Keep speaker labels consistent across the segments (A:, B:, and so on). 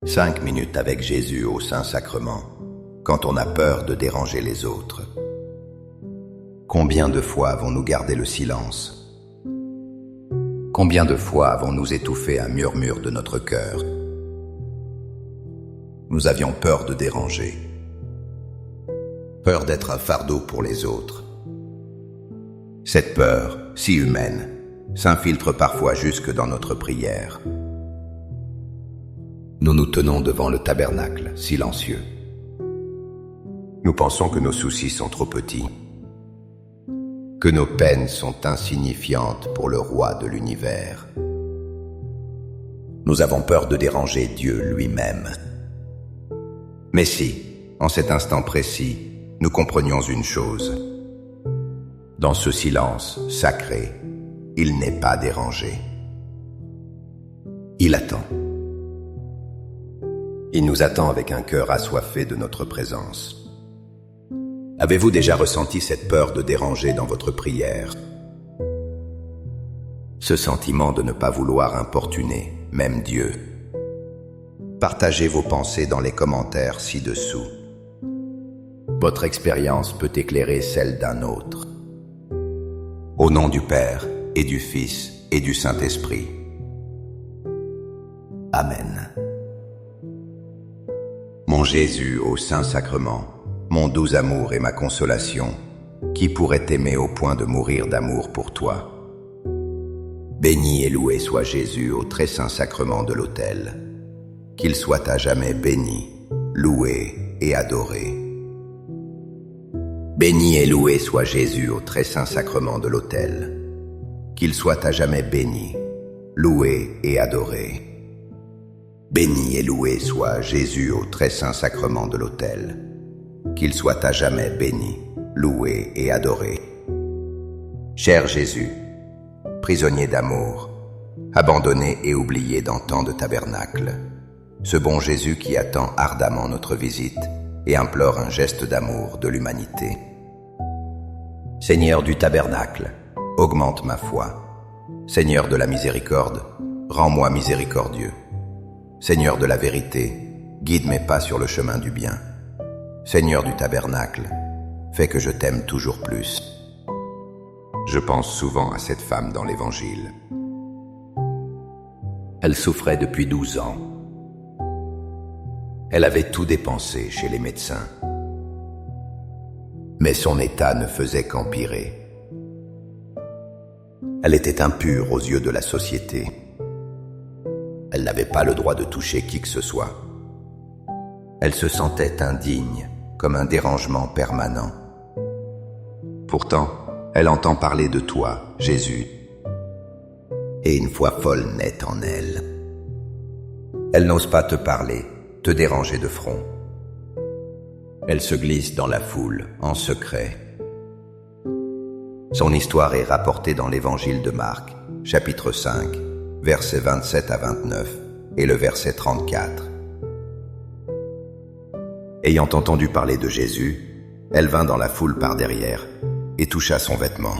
A: 5 minutes avec Jésus au Saint-Sacrement, quand on a peur de déranger les autres. Combien de fois avons-nous gardé le silence? Combien de fois avons-nous étouffé un murmure de notre cœur? Nous avions peur de déranger, peur d'être un fardeau pour les autres. Cette peur, si humaine, s'infiltre parfois jusque dans notre prière. Nous nous tenons devant le tabernacle, silencieux. Nous pensons que nos soucis sont trop petits, que nos peines sont insignifiantes pour le roi de l'univers. Nous avons peur de déranger Dieu lui-même. Mais si, en cet instant précis, nous comprenions une chose, dans ce silence sacré, il n'est pas dérangé. Il attend. Il nous attend avec un cœur assoiffé de notre présence. Avez-vous déjà ressenti cette peur de déranger dans votre prière? Ce sentiment de ne pas vouloir importuner, même Dieu. Partagez vos pensées dans les commentaires ci-dessous. Votre expérience peut éclairer celle d'un autre. Au nom du Père, et du Fils, et du Saint-Esprit. Amen. Mon Jésus au Saint-Sacrement, mon doux amour et ma consolation, qui pourrait t'aimer au point de mourir d'amour pour toi? Béni et loué soit Jésus au très saint sacrement de l'autel. Qu'il soit à jamais béni, loué et adoré. Béni et loué soit Jésus au très saint sacrement de l'autel. Qu'il soit à jamais béni, loué et adoré. Béni et loué soit Jésus au très saint sacrement de l'autel. Qu'il soit à jamais béni, loué et adoré. Cher Jésus, prisonnier d'amour, abandonné et oublié dans tant de tabernacles, ce bon Jésus qui attend ardemment notre visite et implore un geste d'amour de l'humanité. Seigneur du tabernacle, augmente ma foi. Seigneur de la miséricorde, rends-moi miséricordieux. Seigneur de la vérité, guide mes pas sur le chemin du bien. Seigneur du tabernacle, fais que je t'aime toujours plus. Je pense souvent à cette femme dans l'Évangile. Elle souffrait depuis 12 ans. Elle avait tout dépensé chez les médecins. Mais son état ne faisait qu'empirer. Elle était impure aux yeux de la société. Elle n'avait pas le droit de toucher qui que ce soit. Elle se sentait indigne, comme un dérangement permanent. Pourtant, elle entend parler de toi, Jésus, et une foi folle naît en elle. Elle n'ose pas te parler, te déranger de front. Elle se glisse dans la foule, en secret. Son histoire est rapportée dans l'Évangile de Marc, chapitre 5, versets 27 à 29, et le verset 34. Ayant entendu parler de Jésus, elle vint dans la foule par derrière et toucha son vêtement.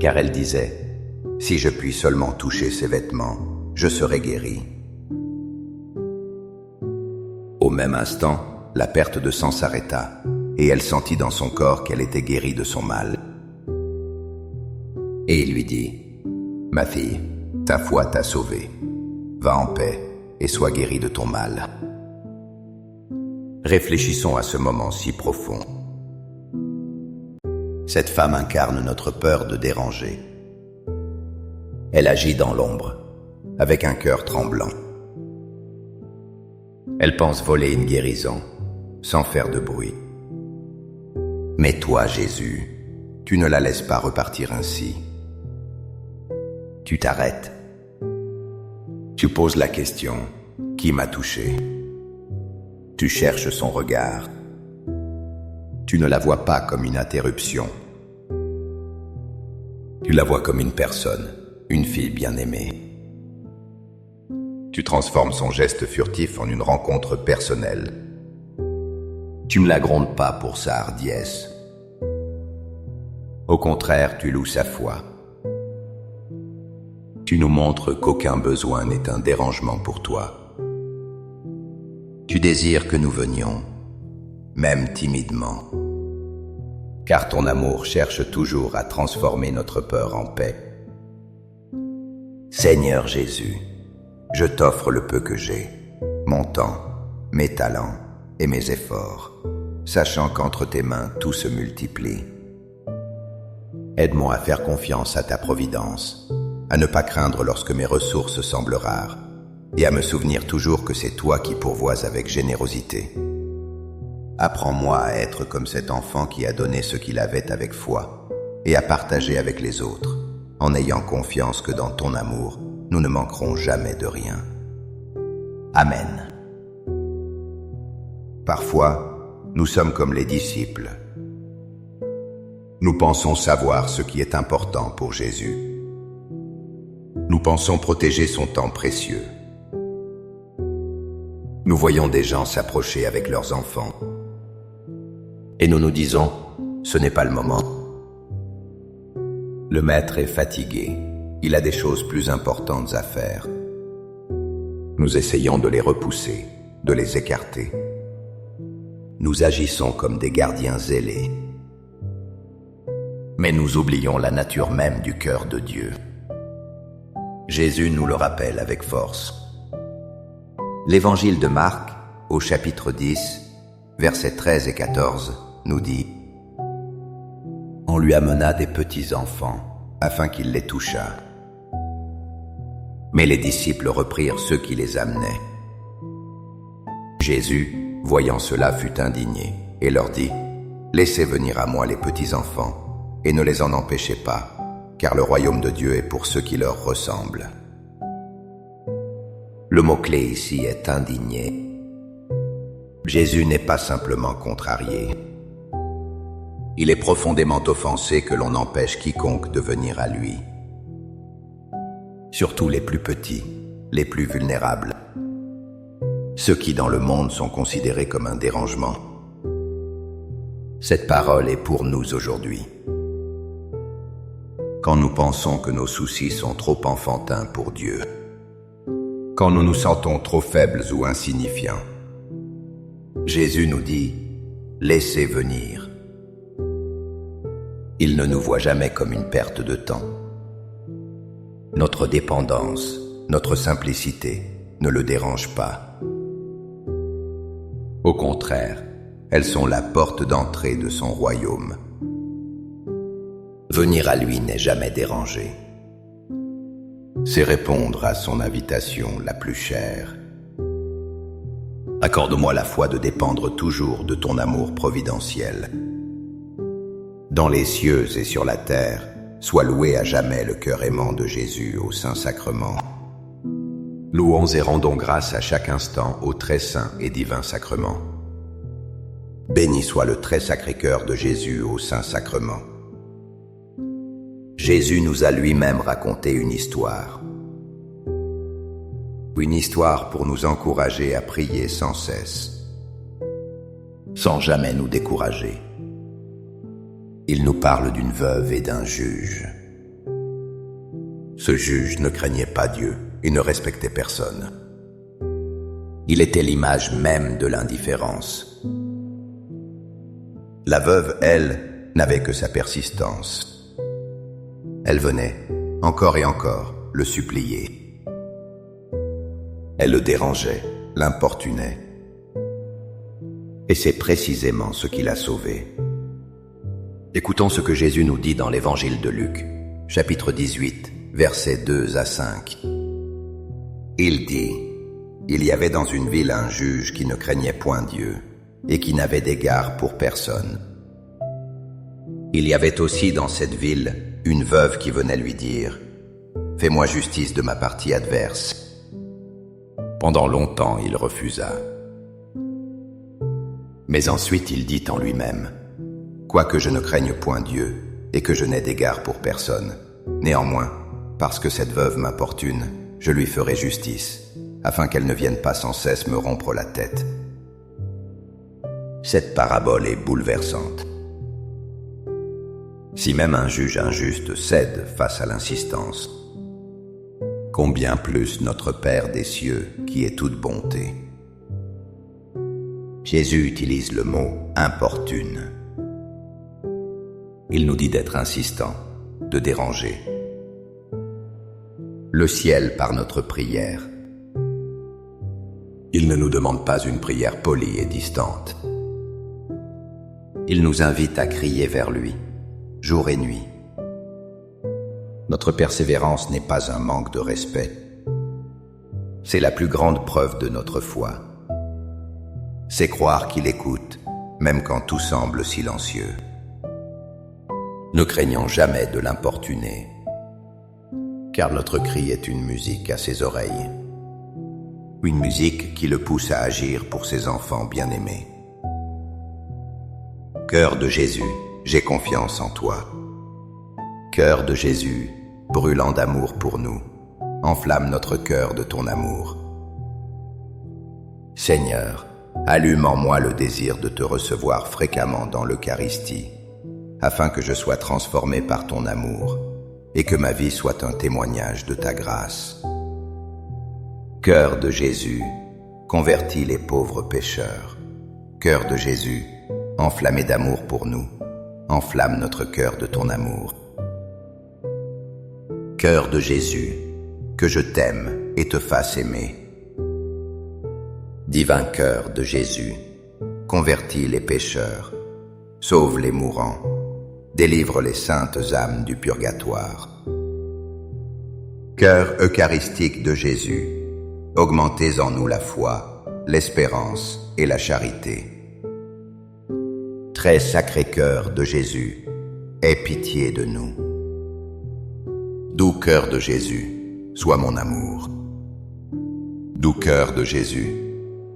A: Car elle disait, « Si je puis seulement toucher ses vêtements, je serai guérie. » Au même instant, la perte de sang s'arrêta, et elle sentit dans son corps qu'elle était guérie de son mal. Et il lui dit, « Ma fille, ta foi t'a sauvée. Va en paix et sois guérie de ton mal. » Réfléchissons à ce moment si profond. Cette femme incarne notre peur de déranger. Elle agit dans l'ombre, avec un cœur tremblant. Elle pense voler une guérison, sans faire de bruit. Mais toi, Jésus, tu ne la laisses pas repartir ainsi. Tu t'arrêtes. Tu poses la question, qui m'a touché? Tu cherches son regard. Tu ne la vois pas comme une interruption. Tu la vois comme une personne, une fille bien-aimée. Tu transformes son geste furtif en une rencontre personnelle. Tu ne la grondes pas pour sa hardiesse. Au contraire, tu loues sa foi. Tu nous montres qu'aucun besoin n'est un dérangement pour toi. Tu désires que nous venions, même timidement, car ton amour cherche toujours à transformer notre peur en paix. Seigneur Jésus, je t'offre le peu que j'ai, mon temps, mes talents et mes efforts, sachant qu'entre tes mains tout se multiplie. Aide-moi à faire confiance à ta providence, à ne pas craindre lorsque mes ressources semblent rares, et à me souvenir toujours que c'est toi qui pourvois avec générosité. Apprends-moi à être comme cet enfant qui a donné ce qu'il avait avec foi, et à partager avec les autres, en ayant confiance que dans ton amour, nous ne manquerons jamais de rien. Amen. Parfois, nous sommes comme les disciples. Nous pensons savoir ce qui est important pour Jésus. Nous pensons protéger son temps précieux. Nous voyons des gens s'approcher avec leurs enfants. Et nous nous disons, ce n'est pas le moment. Le maître est fatigué. Il a des choses plus importantes à faire. Nous essayons de les repousser, de les écarter. Nous agissons comme des gardiens zélés. Mais nous oublions la nature même du cœur de Dieu. Jésus nous le rappelle avec force. L'Évangile de Marc, au chapitre 10, versets 13 et 14, nous dit « On lui amena des petits enfants, afin qu'il les touchât. Mais les disciples reprirent ceux qui les amenaient. Jésus, voyant cela, fut indigné, et leur dit « Laissez venir à moi les petits enfants, et ne les en empêchez pas, car le royaume de Dieu est pour ceux qui leur ressemblent. » Le mot-clé ici est indigné. Jésus n'est pas simplement contrarié. Il est profondément offensé que l'on empêche quiconque de venir à lui. Surtout les plus petits, les plus vulnérables. Ceux qui dans le monde sont considérés comme un dérangement. Cette parole est pour nous aujourd'hui. Quand nous pensons que nos soucis sont trop enfantins pour Dieu, quand nous nous sentons trop faibles ou insignifiants, Jésus nous dit « Laissez venir ». Il ne nous voit jamais comme une perte de temps. Notre dépendance, notre simplicité ne le dérangent pas. Au contraire, elles sont la porte d'entrée de son royaume. Venir à lui n'est jamais dérangé. C'est répondre à son invitation la plus chère. Accorde-moi la foi de dépendre toujours de ton amour providentiel. Dans les cieux et sur la terre, soit loué à jamais le cœur aimant de Jésus au Saint-Sacrement. Louons et rendons grâce à chaque instant au très saint et divin sacrement. Béni soit le très sacré cœur de Jésus au Saint-Sacrement. Jésus nous a lui-même raconté une histoire. Une histoire pour nous encourager à prier sans cesse, sans jamais nous décourager. Il nous parle d'une veuve et d'un juge. Ce juge ne craignait pas Dieu et ne respectait personne. Il était l'image même de l'indifférence. La veuve, elle, n'avait que sa persistance. Elle venait, encore et encore, le supplier. Elle le dérangeait, l'importunait. Et c'est précisément ce qui l'a sauvé. Écoutons ce que Jésus nous dit dans l'Évangile de Luc, chapitre 18, versets 2 à 5. Il dit, « Il y avait dans une ville un juge qui ne craignait point Dieu et qui n'avait d'égard pour personne. Il y avait aussi dans cette ville une veuve qui venait lui dire, « Fais-moi justice de ma partie adverse. » Pendant longtemps, il refusa. Mais ensuite il dit en lui-même, « Quoique je ne craigne point Dieu et que je n'ai d'égard pour personne, néanmoins, parce que cette veuve m'importune, je lui ferai justice, afin qu'elle ne vienne pas sans cesse me rompre la tête. » Cette parabole est bouleversante. Si même un juge injuste cède face à l'insistance, combien plus notre Père des cieux qui est toute bonté. Jésus utilise le mot « importune ». Il nous dit d'être insistant, de déranger. Le ciel par notre prière. Il ne nous demande pas une prière polie et distante. Il nous invite à crier vers lui, jour et nuit. Notre persévérance n'est pas un manque de respect. C'est la plus grande preuve de notre foi. C'est croire qu'il écoute, même quand tout semble silencieux. Ne craignons jamais de l'importuner, car notre cri est une musique à ses oreilles. Une musique qui le pousse à agir pour ses enfants bien-aimés. Cœur de Jésus, j'ai confiance en toi. Cœur de Jésus, brûlant d'amour pour nous, enflamme notre cœur de ton amour. Seigneur, allume en moi le désir de te recevoir fréquemment dans l'Eucharistie, afin que je sois transformé par ton amour et que ma vie soit un témoignage de ta grâce. Cœur de Jésus, convertis les pauvres pécheurs. Cœur de Jésus, enflammé d'amour pour nous, enflamme notre cœur de ton amour. Cœur de Jésus, que je t'aime et te fasse aimer. Divin cœur de Jésus, convertis les pécheurs, sauve les mourants, délivre les saintes âmes du purgatoire. Cœur eucharistique de Jésus, augmentez en nous la foi, l'espérance et la charité. Très sacré cœur de Jésus, aie pitié de nous. Doux cœur de Jésus, sois mon amour. Doux cœur de Jésus,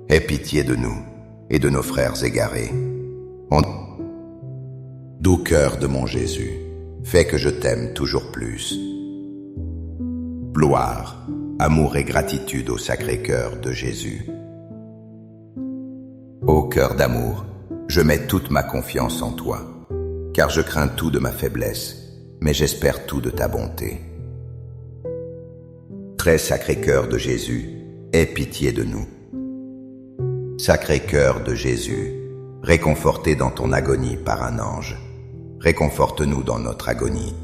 A: aie pitié de nous et de nos frères égarés. Doux cœur de mon Jésus, fais que je t'aime toujours plus. Gloire, amour et gratitude au sacré cœur de Jésus. Ô cœur d'amour, je mets toute ma confiance en toi, car je crains tout de ma faiblesse, mais j'espère tout de ta bonté. Très sacré cœur de Jésus, aie pitié de nous. Sacré cœur de Jésus, réconforté dans ton agonie par un ange, réconforte-nous dans notre agonie.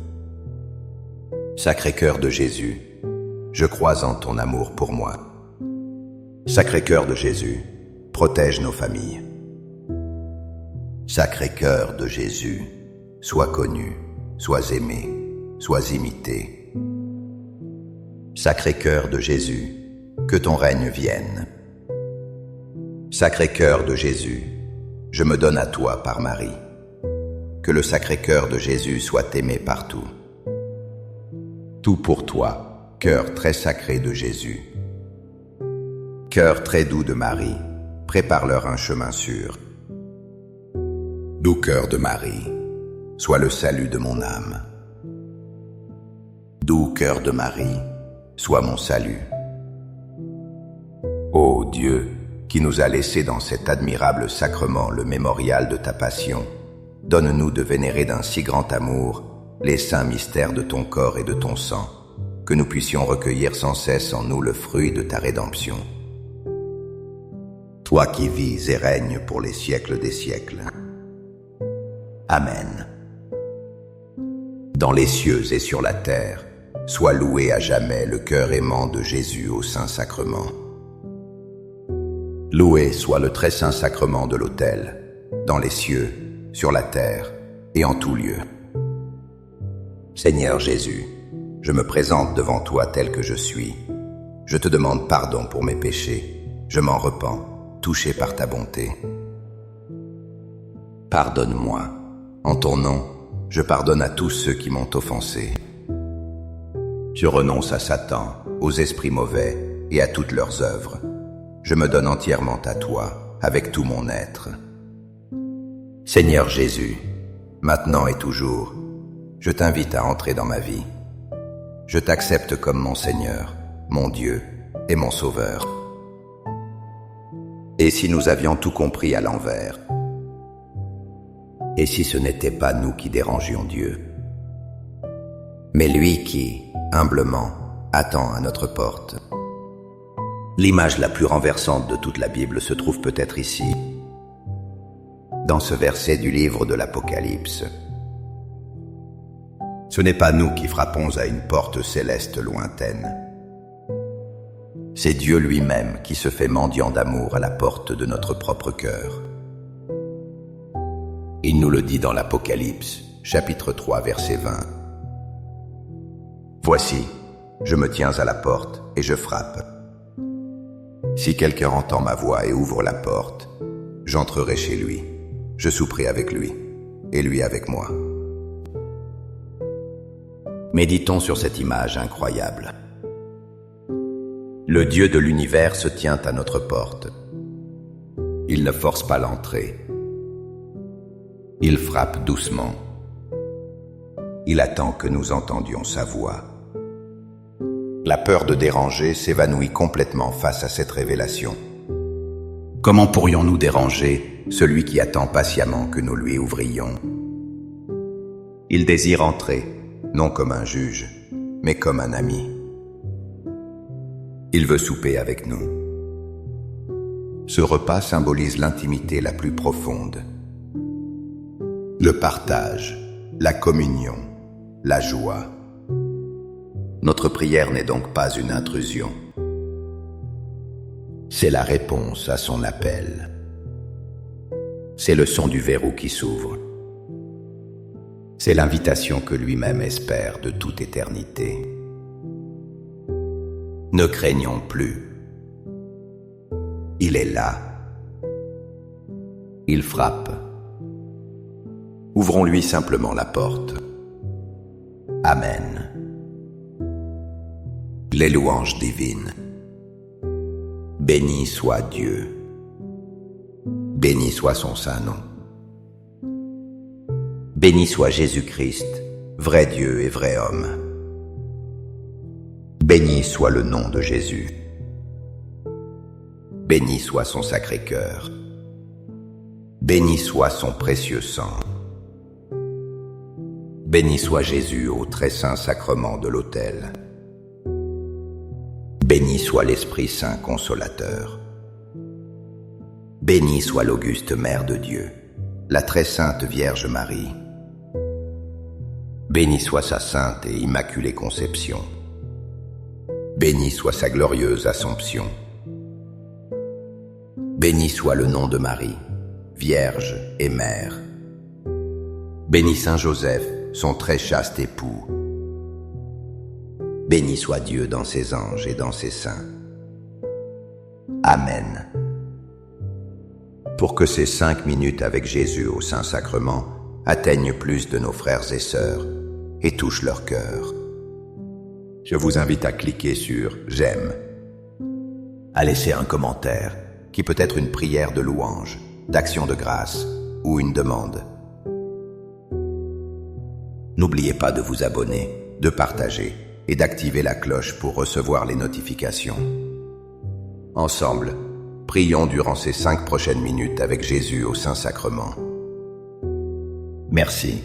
A: Sacré cœur de Jésus, je crois en ton amour pour moi. Sacré cœur de Jésus, protège nos familles. Sacré cœur de Jésus, sois connu, sois aimé, sois imité. Sacré cœur de Jésus, que ton règne vienne. Sacré cœur de Jésus, je me donne à toi par Marie. Que le sacré cœur de Jésus soit aimé partout. Tout pour toi, cœur très sacré de Jésus. Cœur très doux de Marie, prépare-leur un chemin sûr. Doux cœur de Marie, sois le salut de mon âme. Doux cœur de Marie, sois mon salut. Ô Dieu, qui nous a laissé dans cet admirable sacrement le mémorial de ta passion, donne-nous de vénérer d'un si grand amour les saints mystères de ton corps et de ton sang, que nous puissions recueillir sans cesse en nous le fruit de ta rédemption. Toi qui vis et règnes pour les siècles des siècles. Amen. Dans les cieux et sur la terre, sois loué à jamais le cœur aimant de Jésus au Saint-Sacrement. Loué soit le très saint sacrement de l'autel, dans les cieux, sur la terre et en tout lieu. Seigneur Jésus, je me présente devant toi tel que je suis. Je te demande pardon pour mes péchés. Je m'en repens, touché par ta bonté. Pardonne-moi. En ton nom, je pardonne à tous ceux qui m'ont offensé. Je renonce à Satan, aux esprits mauvais et à toutes leurs œuvres. Je me donne entièrement à toi, avec tout mon être. Seigneur Jésus, maintenant et toujours, je t'invite à entrer dans ma vie. Je t'accepte comme mon Seigneur, mon Dieu et mon Sauveur. Et si nous avions tout compris à l'envers? Et si ce n'était pas nous qui dérangions Dieu, mais lui qui, humblement, attend à notre porte? L'image la plus renversante de toute la Bible se trouve peut-être ici. dans ce verset du livre de l'Apocalypse. Ce n'est pas nous qui frappons à une porte céleste lointaine. C'est Dieu lui-même qui se fait mendiant d'amour à la porte de notre propre cœur. Il nous le dit dans l'Apocalypse, chapitre 3, verset 20. « Voici, je me tiens à la porte et je frappe. Si quelqu'un entend ma voix et ouvre la porte, j'entrerai chez lui, je souperai avec lui, et lui avec moi. » Méditons sur cette image incroyable. Le Dieu de l'univers se tient à notre porte. Il ne force pas l'entrée. Il frappe doucement. Il attend que nous entendions sa voix. La peur de déranger s'évanouit complètement face à cette révélation. Comment pourrions-nous déranger celui qui attend patiemment que nous lui ouvrions? Il désire entrer, non comme un juge, mais comme un ami. Il veut souper avec nous. Ce repas symbolise l'intimité la plus profonde. Le partage, la communion, la joie. Notre prière n'est donc pas une intrusion. C'est la réponse à son appel. C'est le son du verrou qui s'ouvre. C'est l'invitation que lui-même espère de toute éternité. Ne craignons plus. Il est là. Il frappe. Ouvrons-lui simplement la porte. Amen. Les louanges divines. Béni soit Dieu. Béni soit son saint nom. Béni soit Jésus-Christ, vrai Dieu et vrai homme. Béni soit le nom de Jésus. Béni soit son sacré cœur. Béni soit son précieux sang. Béni soit Jésus au très saint sacrement de l'autel. Béni soit l'Esprit Saint consolateur. Béni soit l'auguste Mère de Dieu, la très sainte Vierge Marie. Béni soit sa sainte et immaculée conception. Béni soit sa glorieuse Assomption. Béni soit le nom de Marie, Vierge et Mère. Béni Saint Joseph, son très chaste époux. Béni soit Dieu dans ses anges et dans ses saints. Amen. Pour que ces 5 minutes avec Jésus au Saint-Sacrement atteignent plus de nos frères et sœurs et touchent leur cœur, je vous invite à cliquer sur « J'aime », à laisser un commentaire qui peut être une prière de louange, d'action de grâce ou une demande. N'oubliez pas de vous abonner, de partager et d'activer la cloche pour recevoir les notifications. Ensemble, prions durant ces 5 prochaines minutes avec Jésus au Saint-Sacrement. Merci.